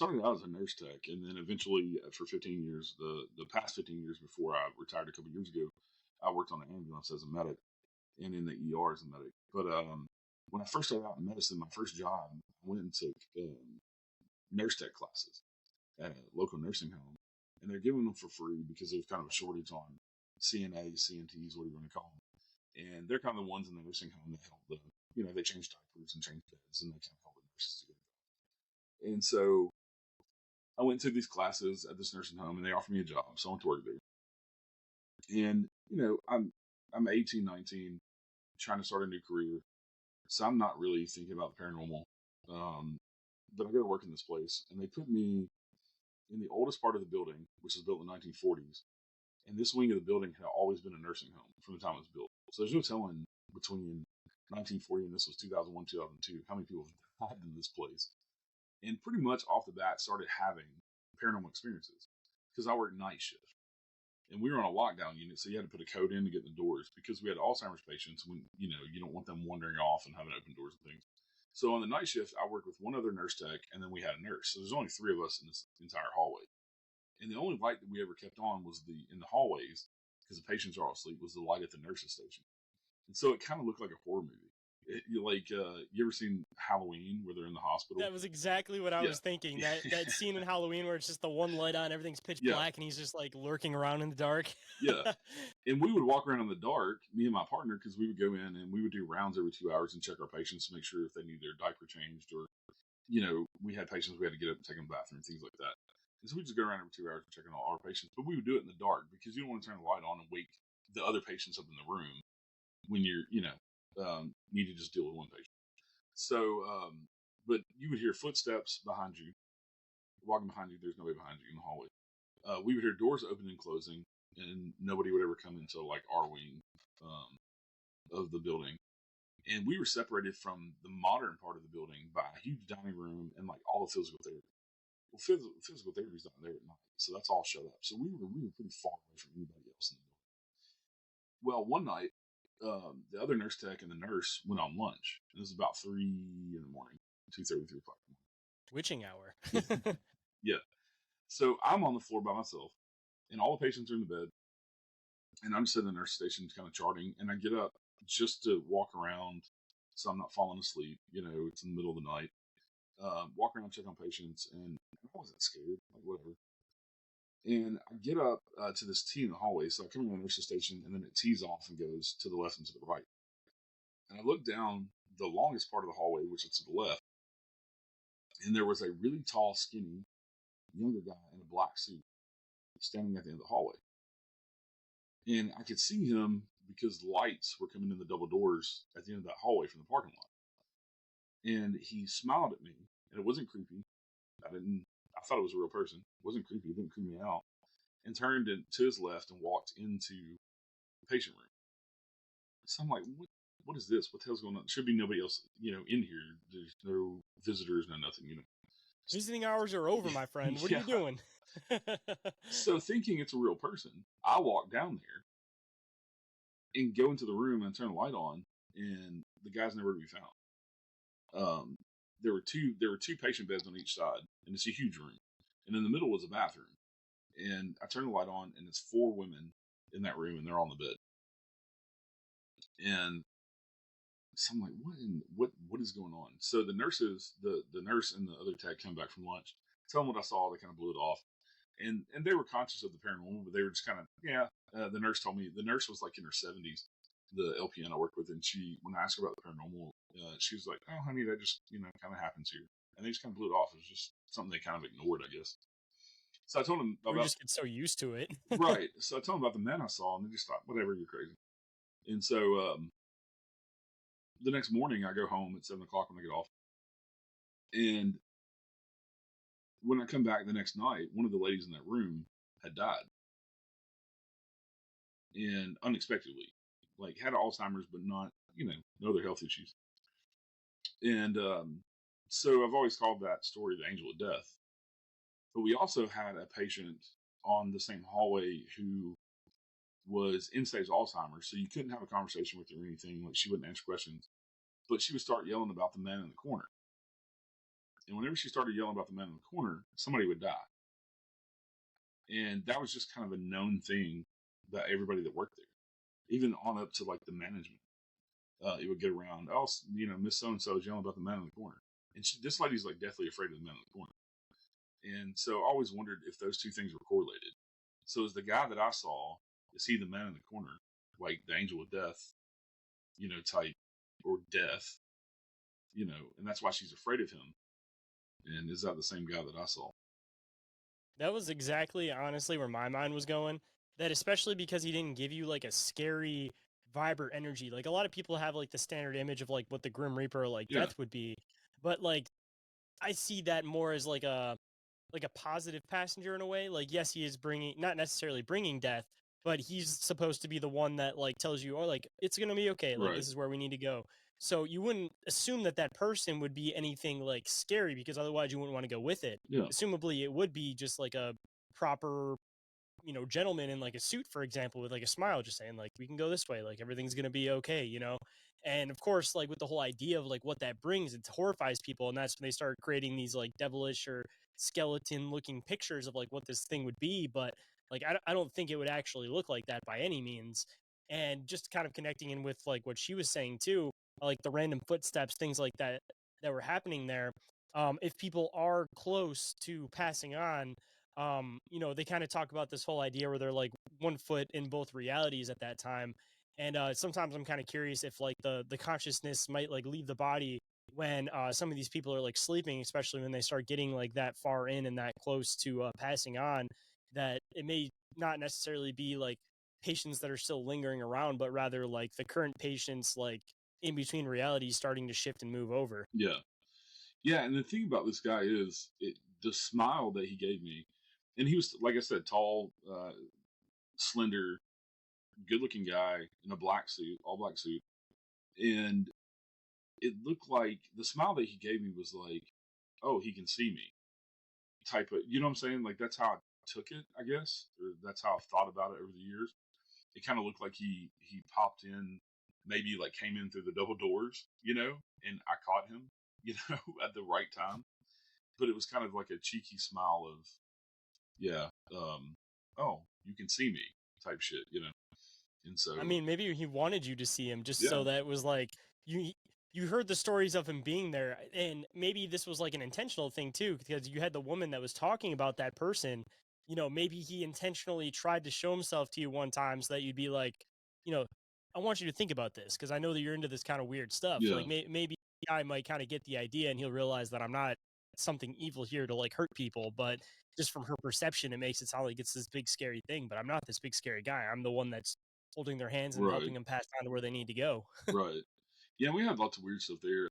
started out as a nurse tech, and then eventually for 15 years, the past 15 years before I retired a couple years ago, I worked on an ambulance as a medic and in the ER as a medic. But when I first started out in medicine, my first job, I went and took nurse tech classes at a local nursing home, and they're giving them for free because there's kind of a shortage on CNAs, CNTs, what do you want to call them, and they're kind of the ones in the nursing home that help the, they change diapers and change beds, and they kind of help the nurses to get it. And so I went and took these classes at this nursing home, and they offered me a job, so I went to work there. And I'm 18, 19, trying to start a new career, so I'm not really thinking about the paranormal. But I go to work in this place, and they put me in the oldest part of the building, which was built in the 1940s. And this wing of the building had always been a nursing home from the time it was built. So there's no telling between 1940 and this was 2001, 2002, how many people have died in this place. And pretty much off the bat started having paranormal experiences because I worked night shift. And we were on a lockdown unit, so you had to put a code in to get in the doors because we had Alzheimer's patients when, you don't want them wandering off and having open doors and things. So on the night shift, I worked with one other nurse tech, and then we had a nurse. So there's only three of us in this entire hallway. And the only light that we ever kept on was in the hallways, because the patients are all asleep, was the light at the nurse's station. And so it kind of looked like a horror movie. You ever seen Halloween where they're in the hospital? That was exactly what I was thinking. That scene in Halloween where it's just the one light on, everything's pitch black, and he's just like lurking around in the dark. Yeah. And we would walk around in the dark, me and my partner, because we would go in and we would do rounds every 2 hours and check our patients to make sure if they need their diaper changed, or, we had patients we had to get up and take them to the bathroom, things like that. And so we just go around every 2 hours checking all our patients, but we would do it in the dark because you don't want to turn the light on and wake the other patients up in the room when you're, need to just deal with one patient. So, but you would hear footsteps behind you, walking behind you. There's nobody behind you in the hallway. We would hear doors opening and closing, and nobody would ever come into like our wing of the building. And we were separated from the modern part of the building by a huge dining room and like all the physical therapy. Well, physical therapy is not there at night, so that's all shut up. So we were pretty far away from anybody else in the building. Well, one night, the other nurse tech and the nurse went on lunch. It was about 3 in the morning, 2:30, 3 o'clock in the morning. Witching hour. Yeah. So I'm on the floor by myself, and all the patients are in the bed, and I'm sitting in the nurse station kind of charting, and I get up just to walk around so I'm not falling asleep. It's in the middle of the night. Walk around, check on patients, and I wasn't scared, like whatever. And I get up to this T in the hallway, so I come in the nurse's station, and then it tees off and goes to the left and to the right. And I look down the longest part of the hallway, which is to the left, and there was a really tall, skinny, younger guy in a black suit standing at the end of the hallway. And I could see him because lights were coming in the double doors at the end of that hallway from the parking lot. And he smiled at me, and it wasn't creepy. I thought it was a real person. It wasn't creepy. It didn't creep me out. And turned to his left and walked into the patient room. So I'm like, what is this? What the hell's going on? There should be nobody else, in here. There's no visitors, no nothing, Visiting hours are over, my friend. What are you doing? So thinking it's a real person, I walk down there and go into the room and turn the light on, and the guy's nowhere to be found. There were two patient beds on each side, and it's a huge room. And in the middle was a bathroom. And I turn the light on, and it's 4 women in that room, and they're on the bed. And so I'm like, what is going on? So the nurses, the nurse and the other tech come back from lunch, tell them what I saw. They kind of blew it off, and they were conscious of the paranormal, but they were just kind of the nurse told me, the nurse was like in her 70s, the LPN I worked with, and when I asked her about the paranormal, she was like, "Oh, honey, that just kind of happens here," and they just kind of blew it off. It was just something they kind of ignored, I guess. So I told them about. We just get so used to it, right? So I told them about the men I saw, and they just thought, "Whatever, you're crazy." And so the next morning, I go home at 7 o'clock when I get off, and when I come back the next night, one of the ladies in that room had died, and unexpectedly, like had Alzheimer's, but not no other health issues. And so I've always called that story the angel of death. But we also had a patient on the same hallway who was end-stage Alzheimer's, so you couldn't have a conversation with her or anything. Like, she wouldn't answer questions, but she would start yelling about the man in the corner. And whenever she started yelling about the man in the corner, somebody would die. And that was just kind of a known thing that everybody that worked there, even on up to like the management, it would get around. Oh, Miss So and So is yelling about the man in the corner, and this lady's like deathly afraid of the man in the corner. And so I always wondered if those two things were correlated. So is the guy that I saw, is he the man in the corner, like the angel of death, type, or death, and that's why she's afraid of him. And is that the same guy that I saw? That was exactly, honestly, where my mind was going. That especially because he didn't give you like a scary vibe or energy. Like a lot of people have like the standard image of like what the Grim Reaper or like Yeah, death would be, but like I see that more as like a positive passenger in a way. Like, yes, he is bringing, not necessarily bringing death, but he's supposed to be the one that like tells you, oh, like it's gonna be okay. Like right. this is where we need to go. So you wouldn't assume that that person would be anything like scary because otherwise you wouldn't want to go with it. Yeah, Assumably, it would be just like a proper gentleman in like a suit, for example, with like a smile, just saying like we can go this way, like everything's gonna be okay. And of course, like with the whole idea of like what that brings, it horrifies people, and that's when they start creating these like devilish or skeleton looking pictures of like what this thing would be. But like I don't think it would actually look like that by any means. And just kind of connecting in with like what she was saying too, like the random footsteps, things like that that were happening there. If people are close to passing on, they kind of talk about this whole idea where they're like 1 foot in both realities at that time. And sometimes I'm kind of curious if like the consciousness might like leave the body when some of these people are like sleeping, especially when they start getting like that far in and that close to passing on, that it may not necessarily be like patients that are still lingering around, but rather like the current patients like in between realities starting to shift and move over. yeah, yeah. And the thing about this guy is the smile that he gave me, and he was, like I said, tall, slender, good-looking guy in a black suit, all black suit, and it looked like the smile that he gave me was like, "Oh, he can see me," type of. You know what I'm saying? Like that's how I took it, I guess, or that's how I've thought about it over the years. It kind of looked like he popped in, maybe like came in through the double doors, and I caught him, at the right time. But it was kind of like a cheeky smile of, yeah, oh, you can see me, type shit. And so, I mean, maybe he wanted you to see him just yeah, so that it was like you heard the stories of him being there, and maybe this was like an intentional thing too, because you had the woman that was talking about that person. Maybe he intentionally tried to show himself to you one time so that you'd be like, you know, I want you to think about this because I know that you're into this kind of weird stuff. yeah, Like maybe I might kind of get the idea, and he'll realize that I'm not something evil here to like hurt people, but just from her perception, it makes it sound like it's this big scary thing. But I'm not this big scary guy. I'm the one that's holding their hands and right, helping them pass on to where they need to go. right. Yeah, we had lots of weird stuff there.